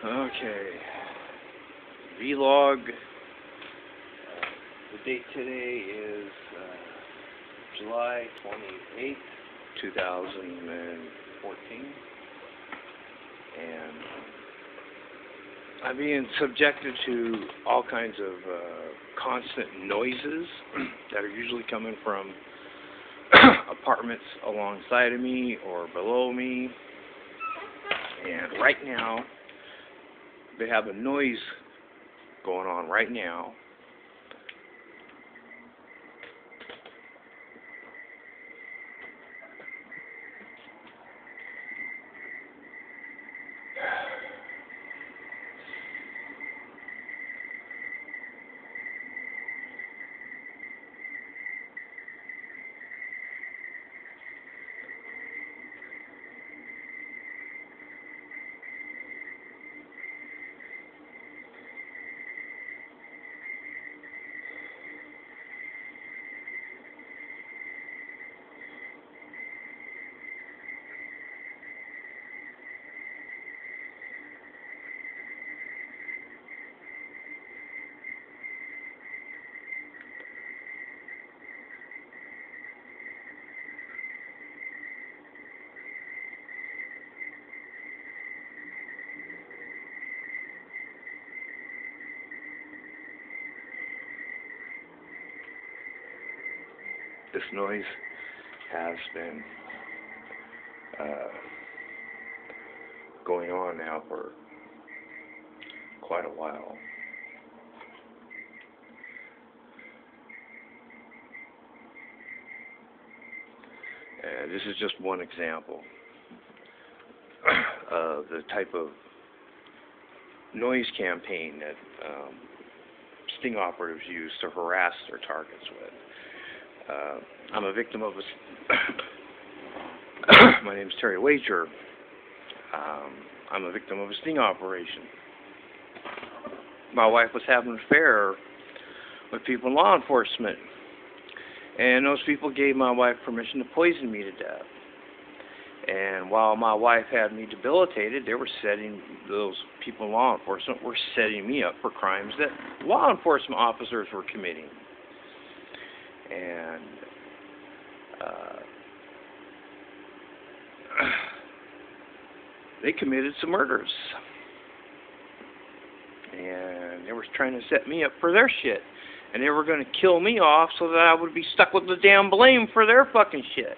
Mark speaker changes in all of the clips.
Speaker 1: Okay. Vlog. The date today is July 28th, 2014. And I'm being subjected to all kinds of constant noises that are usually coming from apartments alongside of me or below me. And right now, they have a noise going on right now. This noise has been going on now for quite a while. And this is just one example of the type of noise campaign that sting operatives use to harass their targets with. I'm a victim of my name is Terry Wager. I'm a victim of a sting operation. My wife was having an affair with people in law enforcement, and those people gave my wife permission to poison me to death. And while my wife had me debilitated, those people in law enforcement were setting me up for crimes that law enforcement officers were committing. And they committed some murders, and they were trying to set me up for their shit, and they were going to kill me off so that I would be stuck with the damn blame for their fucking shit.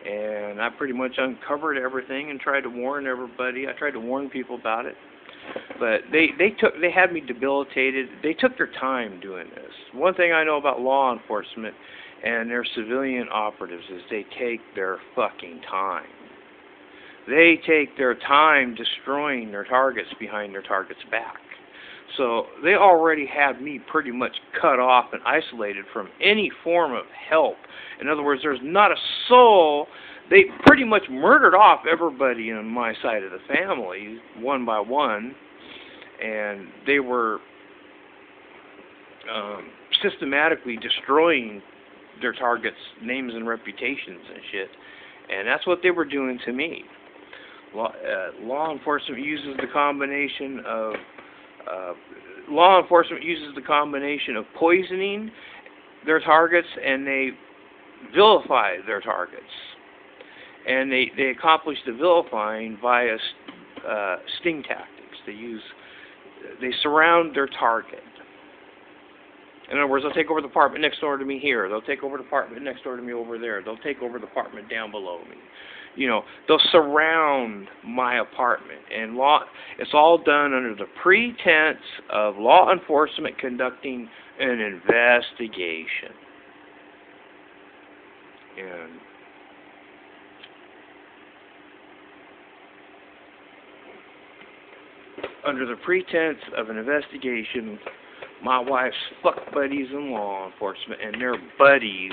Speaker 1: And I pretty much uncovered everything and tried to warn everybody. I tried to warn people about it. But they had me debilitated. They took their time doing this. One thing I know about law enforcement and their civilian operatives is they take their fucking time. They take their time destroying their targets behind their target's back. So they already had me pretty much cut off and isolated from any form of help. In other words, there's not a soul. They pretty much murdered off everybody on my side of the family, one by one, and they were systematically destroying their targets' names and reputations and shit. And that's what they were doing to me. Law enforcement uses the combination of poisoning their targets, and they vilify their targets. And they accomplish the vilifying via sting tactics. They surround their target. In other words, they'll take over the apartment next door to me here. They'll take over the apartment next door to me over there. They'll take over the apartment down below me. You know, they'll surround my apartment. And it's all done under the pretense of law enforcement conducting an investigation. And under the pretense of an investigation, my wife's fuck buddies in law enforcement and their buddies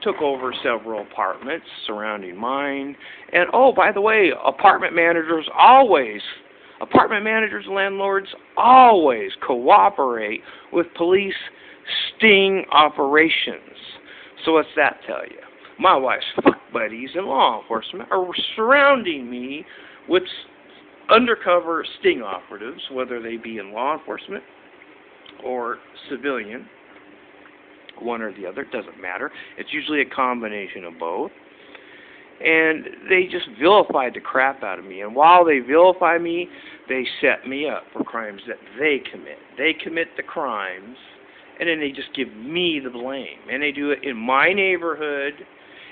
Speaker 1: took over several apartments surrounding mine. And oh, by the way, apartment managers and landlords always cooperate with police sting operations. So what's that tell you? My wife's fuck buddies in law enforcement are surrounding me with undercover sting operatives, whether they be in law enforcement or civilian, one or the other, doesn't matter. It's usually a combination of both. And they just vilified the crap out of me. And while they vilify me, they set me up for crimes that they commit. They commit the crimes, and then they just give me the blame. And they do it in my neighborhood,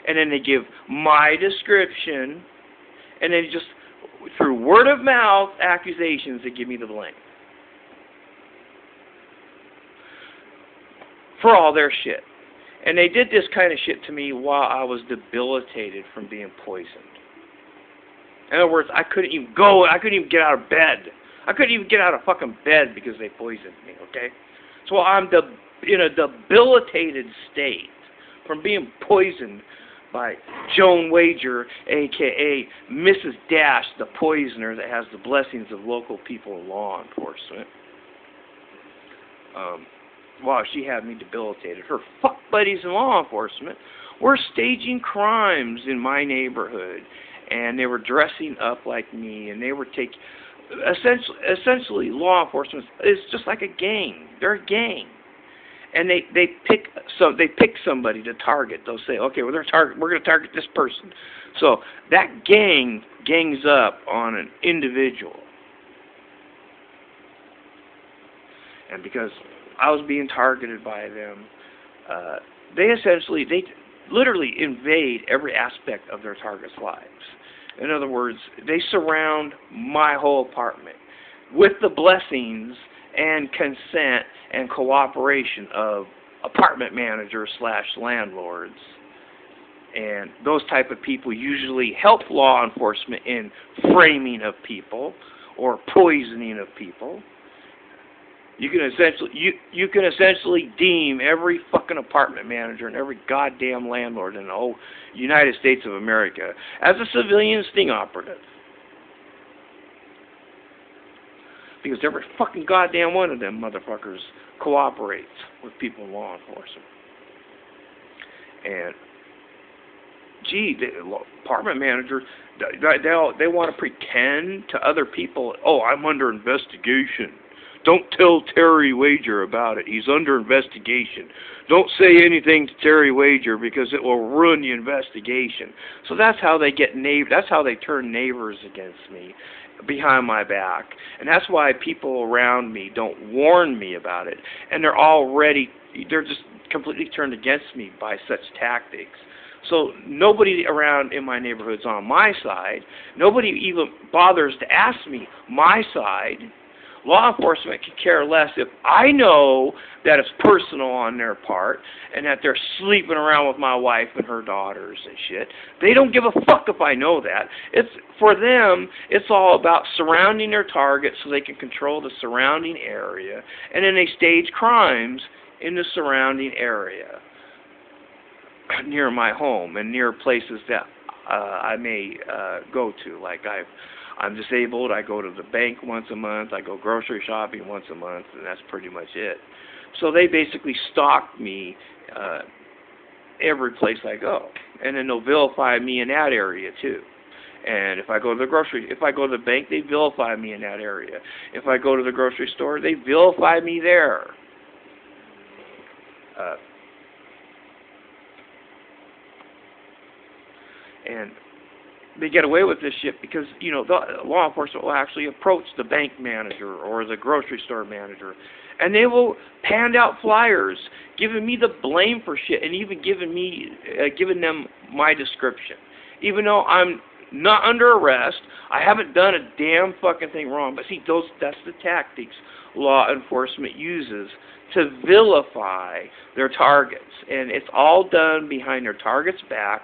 Speaker 1: and then they give my description, and then just, through word of mouth accusations, they give me the blame. For all their shit. And they did this kind of shit to me while I was debilitated from being poisoned. In other words, I couldn't even get out of bed. I couldn't even get out of fucking bed because they poisoned me, okay? So I'm in a debilitated state from being poisoned by Joan Wager, a.k.a. Mrs. Dash, the poisoner that has the blessings of local people in law enforcement. Wow, she had me debilitated. Her fuck buddies in law enforcement were staging crimes in my neighborhood, and they were dressing up like me, and they were taking... Essentially, law enforcement is just like a gang. They're a gang. And they pick somebody to target. They'll say, okay, we're going to target this person. So that gangs up on an individual. And because I was being targeted by them, they literally invade every aspect of their target's lives. In other words, they surround my whole apartment with the blessings and consent and cooperation of apartment managers / landlords. And those type of people usually help law enforcement in framing of people or poisoning of people. You can essentially deem every fucking apartment manager and every goddamn landlord in the whole United States of America as a civilian sting operative. Because every fucking goddamn one of them motherfuckers cooperates with people in law enforcement. And, gee, the apartment manager, they want to pretend to other people, oh, I'm under investigation. Don't tell Terry Wager about it. He's under investigation. Don't say anything to Terry Wager because it will ruin the investigation. So that's how they get that's how they turn neighbors against me behind my back. And that's why people around me don't warn me about it. And they're just completely turned against me by such tactics. So nobody around in my neighborhood's on my side. Nobody even bothers to ask me my side. Law enforcement can care less if I know that it's personal on their part and that they're sleeping around with my wife and her daughters and shit. They don't give a fuck if I know that. For them, it's all about surrounding their target so they can control the surrounding area, and then they stage crimes in the surrounding area near my home and near places that I may go to. Like I'm disabled, I go to the bank once a month, I go grocery shopping once a month, and that's pretty much it. So they basically stalk me every place I go. And then they'll vilify me in that area too. And if I go to the bank, they vilify me in that area. If I go to the grocery store, they vilify me there. And they get away with this shit because, the law enforcement will actually approach the bank manager or the grocery store manager, and they will hand out flyers giving me the blame for shit and even giving them my description. Even though I'm not under arrest, I haven't done a damn fucking thing wrong. But see, that's the tactics law enforcement uses to vilify their targets. And it's all done behind their target's back.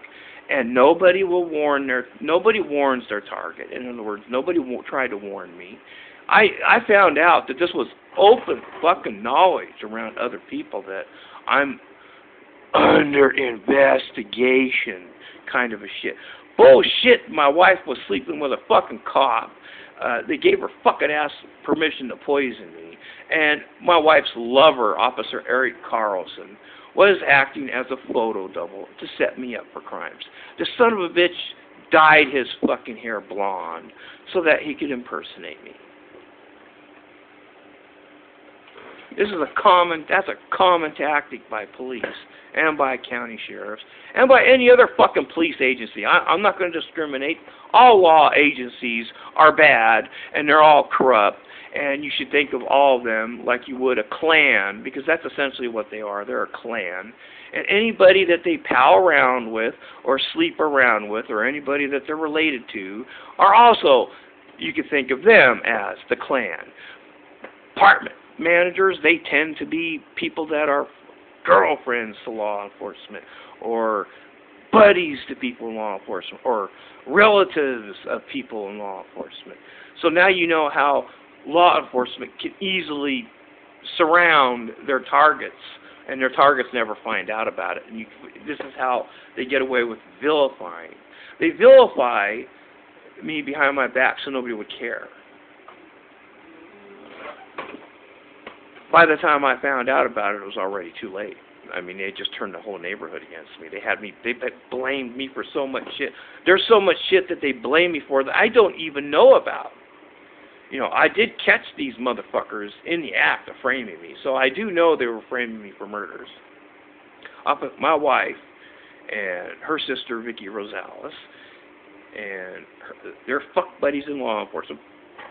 Speaker 1: And nobody warns their target. In other words, nobody will try to warn me. I found out that this was open fucking knowledge around other people that I'm under investigation kind of a shit. Bullshit, my wife was sleeping with a fucking cop. They gave her fucking ass permission to poison me. And my wife's lover, Officer Eric Carlson, was acting as a photo double to set me up for crimes. The son of a bitch dyed his fucking hair blonde so that he could impersonate me. That's a common tactic by police and by county sheriffs and by any other fucking police agency. I'm not going to discriminate. All law agencies are bad and they're all corrupt, and you should think of all of them like you would a clan, because that's essentially what they are. They're a clan. And anybody that they pal around with or sleep around with or anybody that they're related to are also, you could think of them as the clan. Department managers, they tend to be people that are girlfriends to law enforcement or buddies to people in law enforcement or relatives of people in law enforcement. So now you know how law enforcement can easily surround their targets, and their targets never find out about it. And this is how they get away with vilifying. They vilify me behind my back so nobody would care. By the time I found out about it, it was already too late. I mean, they just turned the whole neighborhood against me. They blamed me for so much shit. There's so much shit that they blame me for that I don't even know about. You know, I did catch these motherfuckers in the act of framing me, so I do know they were framing me for murders. My wife and her sister, Vicky Rosales, and their fuck buddies in law enforcement,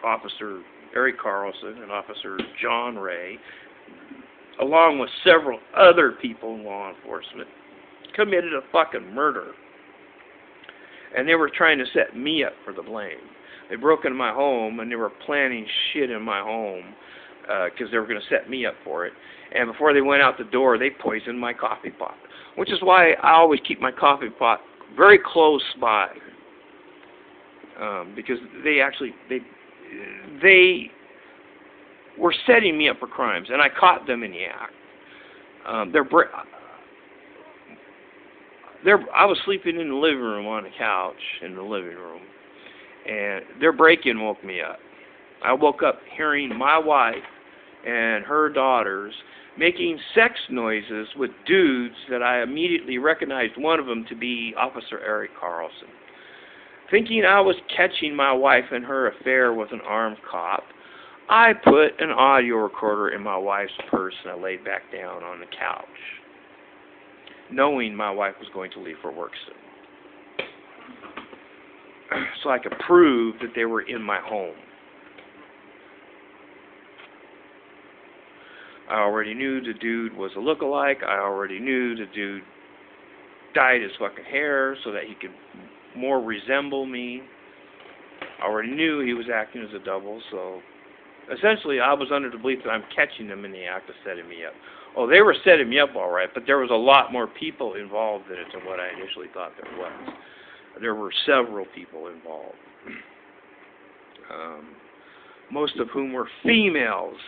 Speaker 1: Officer Eric Carlson and Officer John Ray, along with several other people in law enforcement, committed a fucking murder. And they were trying to set me up for the blame. They broke into my home and they were planning shit in my home because they were going to set me up for it. And before they went out the door, they poisoned my coffee pot, which is why I always keep my coffee pot very close by, because they were setting me up for crimes, and I caught them in the act. I was sleeping in the living room on a couch in the living room, and their break-in woke me up. I woke up hearing my wife and her daughters making sex noises with dudes that I immediately recognized one of them to be Officer Eric Carlson. Thinking I was catching my wife in her affair with an armed cop, I put an audio recorder in my wife's purse and I laid back down on the couch, knowing my wife was going to leave for work soon, so I could prove that they were in my home. I already knew the dude was a lookalike. I already knew the dude dyed his fucking hair so that he could more resemble me. I already knew he was acting as a double, so essentially I was under the belief that I'm catching them in the act of setting me up. Oh, they were setting me up all right, but there was a lot more people involved in it than what I initially thought there was. There were several people involved, most of whom were females.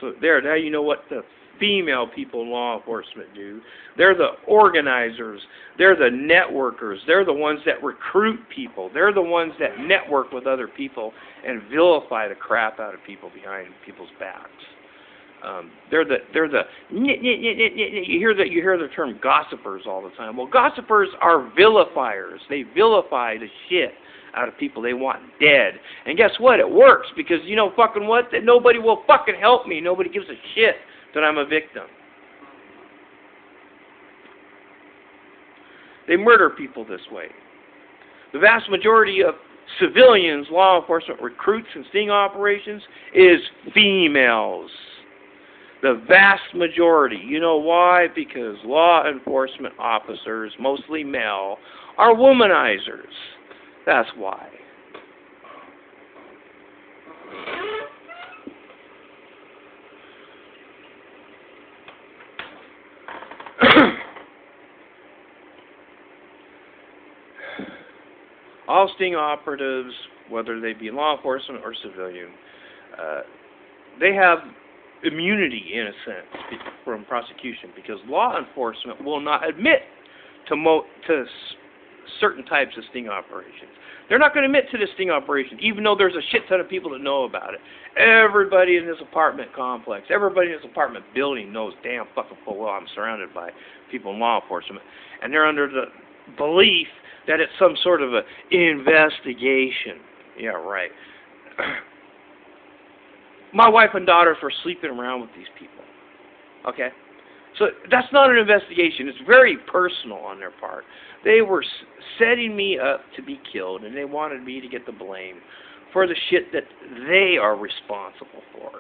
Speaker 1: So now you know what the female people in law enforcement do. They're the organizers. They're the networkers. They're the ones that recruit people. They're the ones that network with other people and vilify the crap out of people behind people's backs. You hear the term gossipers all the time. Well, gossipers are vilifiers. They vilify the shit out of people they want dead. And guess what? It works, because you know fucking what? That nobody will fucking help me. Nobody gives a shit that I'm a victim. They murder people this way. The vast majority of civilians, law enforcement recruits and sting operations is females. The vast majority. You know why? Because law enforcement officers, mostly male, are womanizers. That's why. All sting operatives, whether they be law enforcement or civilian, they have immunity, in a sense, from prosecution, because law enforcement will not admit to certain types of sting operations. They're not going to admit to this sting operation, even though there's a shit ton of people that know about it. Everybody in this apartment complex, everybody in this apartment building knows damn fucking full well I'm surrounded by people in law enforcement. And they're under the belief that it's some sort of an investigation. Yeah, right. My wife and daughters were sleeping around with these people. Okay? So that's not an investigation. It's very personal on their part. They were setting me up to be killed, and they wanted me to get the blame for the shit that they are responsible for.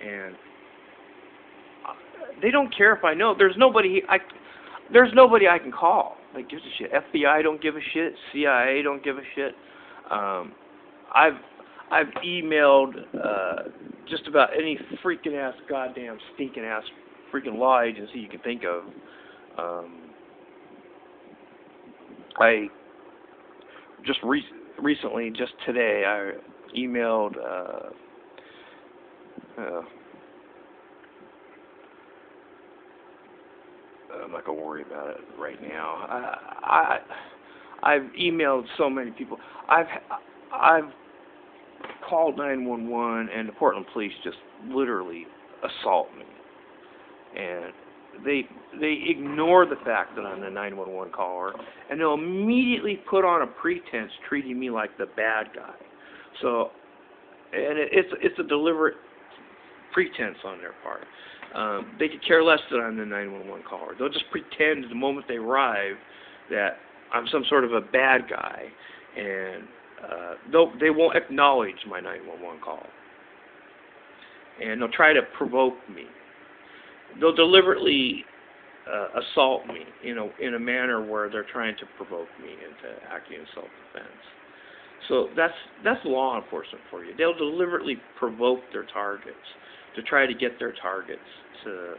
Speaker 1: And they don't care if I know. There's nobody I can call that gives a shit. FBI don't give a shit. CIA don't give a shit. I've emailed just about any freaking ass, goddamn, stinking ass, freaking law agency you can think of. I just recently, just today, I emailed. I'm not gonna worry about it right now. I've emailed so many people. I've called 911, and the Portland police just literally assault me, and they ignore the fact that I'm the 911 caller, and they'll immediately put on a pretense treating me like the bad guy. So, and it's a deliberate pretense on their part. They could care less that I'm the 911 caller. They'll just pretend the moment they arrive that I'm some sort of a bad guy, and they won't acknowledge my 911 call. And they'll try to provoke me. They'll deliberately assault me in a manner where they're trying to provoke me into acting in self-defense. So that's law enforcement for you. They'll deliberately provoke their targets to try to get their targets to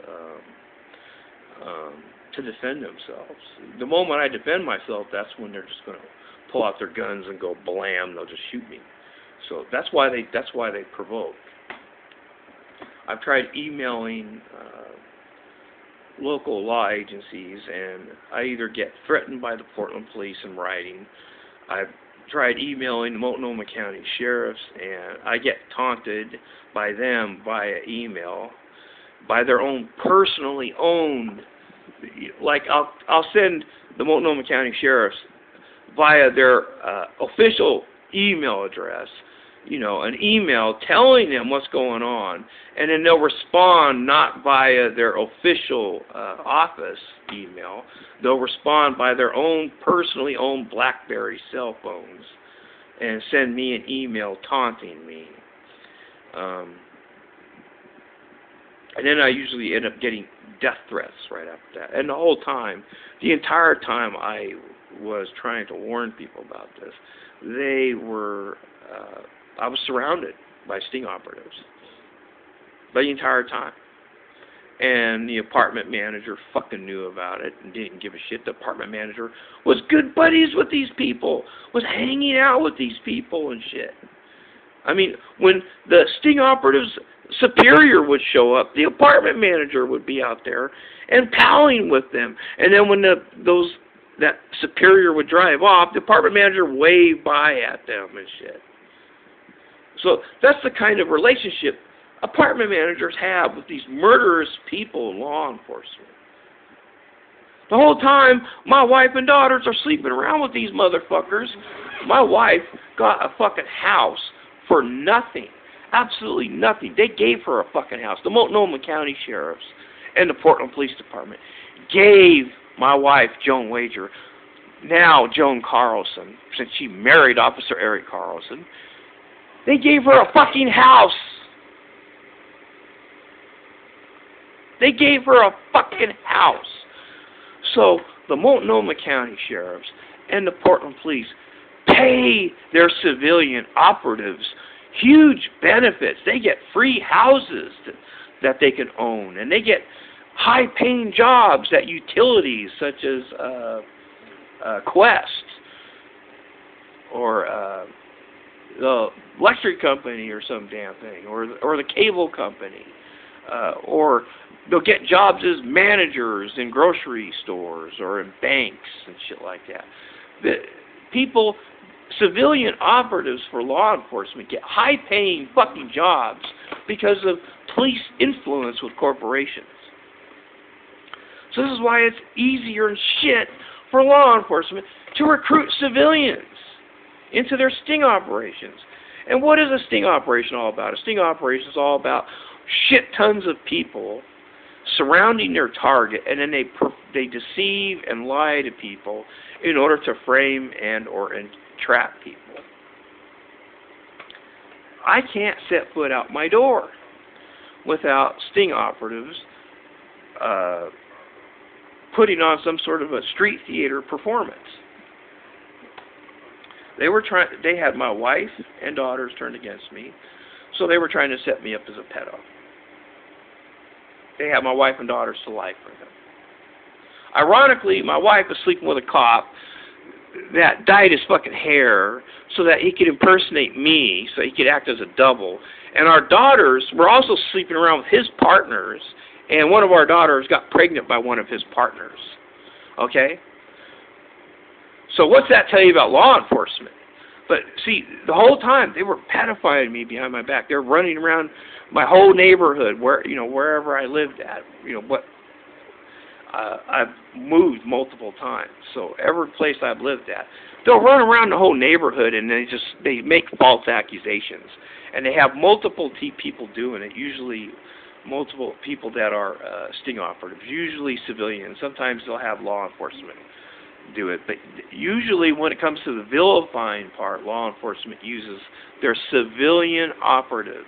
Speaker 1: defend themselves. The moment I defend myself, that's when they're just going to pull out their guns and go blam. They'll just shoot me. So that's why they provoke. I've tried emailing local law agencies, and I either get threatened by the Portland police in writing. I've tried emailing the Multnomah County sheriffs, and I get taunted by them via email, by their own personally owned. Like I'll send the Multnomah County sheriffs via their official email address, an email telling them what's going on, and then they'll respond not via their official office email. They'll respond by their own personally owned BlackBerry cell phones and send me an email taunting me. And then I usually end up getting death threats right after that. And the entire time I was trying to warn people about this, I was surrounded by sting operatives the entire time. And the apartment manager fucking knew about it and didn't give a shit. The apartment manager was good buddies with these people, was hanging out with these people and shit. I mean, when the sting operatives' superior would show up, the apartment manager would be out there and palling with them. And then when that superior would drive off, the apartment manager waved by at them and shit. So that's the kind of relationship apartment managers have with these murderous people in law enforcement. The whole time, my wife and daughters are sleeping around with these motherfuckers. My wife got a fucking house for nothing. Absolutely nothing. They gave her a fucking house. The Multnomah County sheriffs and the Portland Police Department gave my wife, Joan Wager, now Joan Carlson, since she married Officer Eric Carlson, they gave her a fucking house. They gave her a fucking house. So the Multnomah County sheriffs and the Portland police pay their civilian operatives huge benefits. They get free houses that they can own, and they get high-paying jobs at utilities such as Quest or the electric company or some damn thing, or the cable company, or they'll get jobs as managers in grocery stores or in banks and shit like that. The people, civilian operatives for law enforcement get high-paying fucking jobs because of police influence with corporations. So this is why it's easier and shit for law enforcement to recruit civilians into their sting operations. And what is a sting operation all about? A sting operation is all about shit tons of people surrounding their target, and then they deceive and lie to people in order to frame and or entrap people. I can't set foot out my door without sting operatives putting on some sort of a street theater performance. They had my wife and daughters turned against me, so they were trying to set me up as a pedo. They had my wife and daughters to life for them. Ironically, my wife was sleeping with a cop that dyed his fucking hair so that he could impersonate me, so he could act as a double. And our daughters were also sleeping around with his partners, and one of our daughters got pregnant by one of his partners. Okay? So what's that tell you about law enforcement? But see, the whole time they were pedophiling me behind my back. They were running around my whole neighborhood, wherever I lived at. I've moved multiple times, so every place I've lived at, they'll run around the whole neighborhood and they make false accusations, and they have multiple people doing it. Usually, multiple people that are sting operatives, usually civilians. Sometimes they'll have law enforcement do it, but usually when it comes to the vilifying part, law enforcement uses their civilian operatives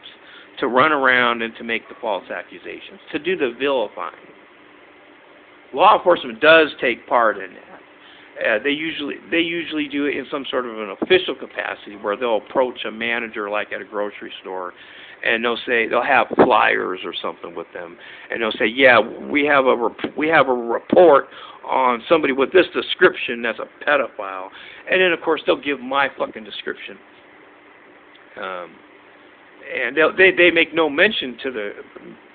Speaker 1: to run around and to make the false accusations, to do the vilifying. Law enforcement does take part in that. They usually do it in some sort of an official capacity where they'll approach a manager like at a grocery store, and they'll have flyers or something with them, and they'll say, yeah, we have a report on somebody with this description that's a pedophile, and then of course they'll give my fucking description, and they make no mention to the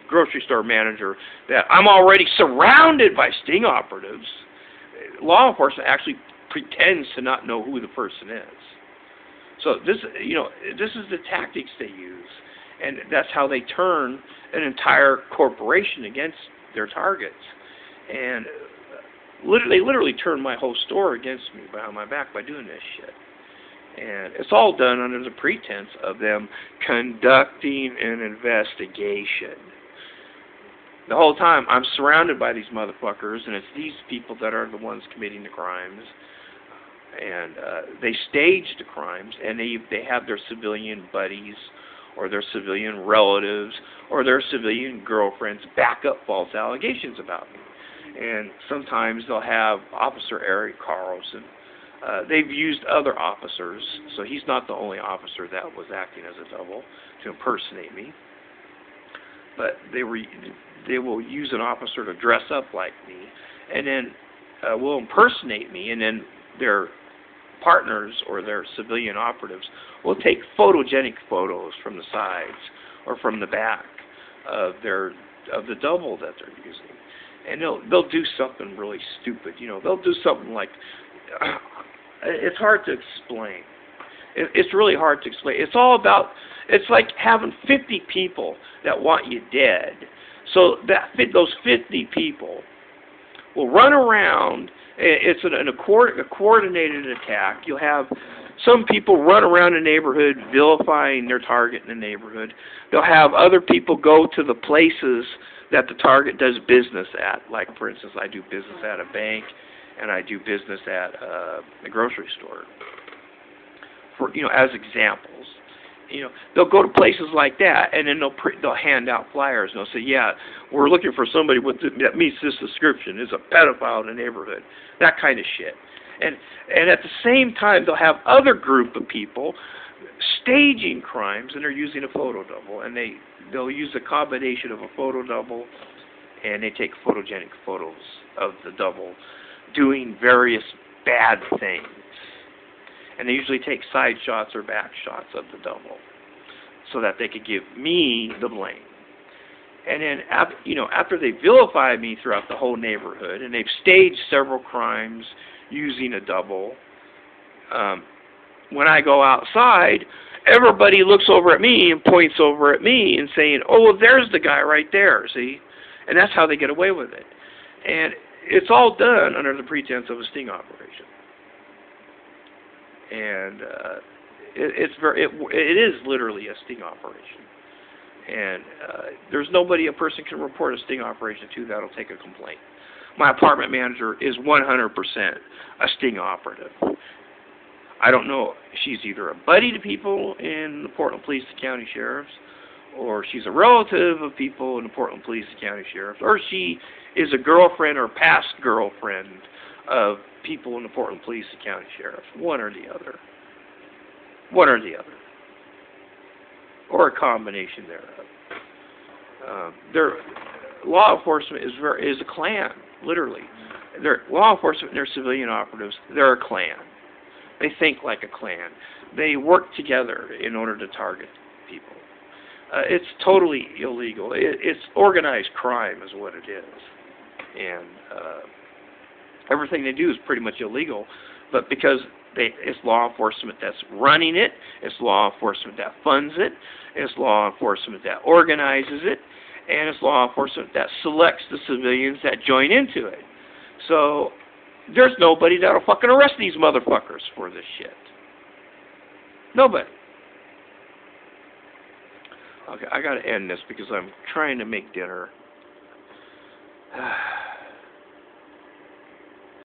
Speaker 1: grocery store manager that I'm already surrounded by sting operatives. Law enforcement actually pretends to not know who the person is. So this is the tactics they use, and that's how they turn an entire corporation against their targets. And they literally turn my whole store against me behind my back by doing this shit. And it's all done under the pretense of them conducting an investigation. The whole time, I'm surrounded by these motherfuckers, and it's these people that are the ones committing the crimes. And they stage the crimes, and they have their civilian buddies or their civilian relatives or their civilian girlfriends back up false allegations about me. And sometimes they'll have Officer Eric Carlson. They've used other officers, so he's not the only officer that was acting as a double to impersonate me. But they will use an officer to dress up like me, and then will impersonate me, and then their partners or their civilian operatives will take photogenic photos from the sides or from the back of the double that they're using. And they'll do something really stupid. They'll do something like, it's hard to explain. It's really hard to explain. It's like having 50 people that want you dead. So those 50 people will run around. It's a coordinated attack. You'll have some people run around the neighborhood vilifying their target in the neighborhood. They'll have other people go to the places that the target does business at. Like, for instance, I do business at a bank, and I do business at a grocery store. As examples. They'll go to places like that, and then they'll hand out flyers, and they'll say, yeah, we're looking for somebody that meets this description, is a pedophile in the neighborhood, that kind of shit. And at the same time, they'll have other group of people staging crimes, and they're using a photo double, and they'll use a combination of a photo double, and they take photogenic photos of the double doing various bad things. And they usually take side shots or back shots of the double so that they could give me the blame. And then, after they vilify me throughout the whole neighborhood, and they've staged several crimes using a double, when I go outside, everybody looks over at me and points over at me and saying, oh, well, there's the guy right there, see? And that's how they get away with it. And it's all done under the pretense of a sting operation. And it is literally a sting operation. And there's nobody a person can report a sting operation to that'll take a complaint. My apartment manager is 100% a sting operative. I don't know, she's either a buddy to people in the Portland Police and County Sheriffs, or she's a relative of people in the Portland Police and County Sheriffs, or she is a girlfriend or past girlfriend of people in the Portland Police and County Sheriffs. One or the other. One or the other. Or a combination thereof. Their law enforcement is a clan, literally. They're law enforcement and their civilian operatives, they're a clan. They think like a clan. They work together in order to target people. It's totally illegal. It's organized crime is what it is. And everything they do is pretty much illegal, but because it's law enforcement that's running it, it's law enforcement that funds it, it's law enforcement that organizes it, and it's law enforcement that selects the civilians that join into it. So there's nobody that'll fucking arrest these motherfuckers for this shit. Nobody. Okay, I gotta end this because I'm trying to make dinner.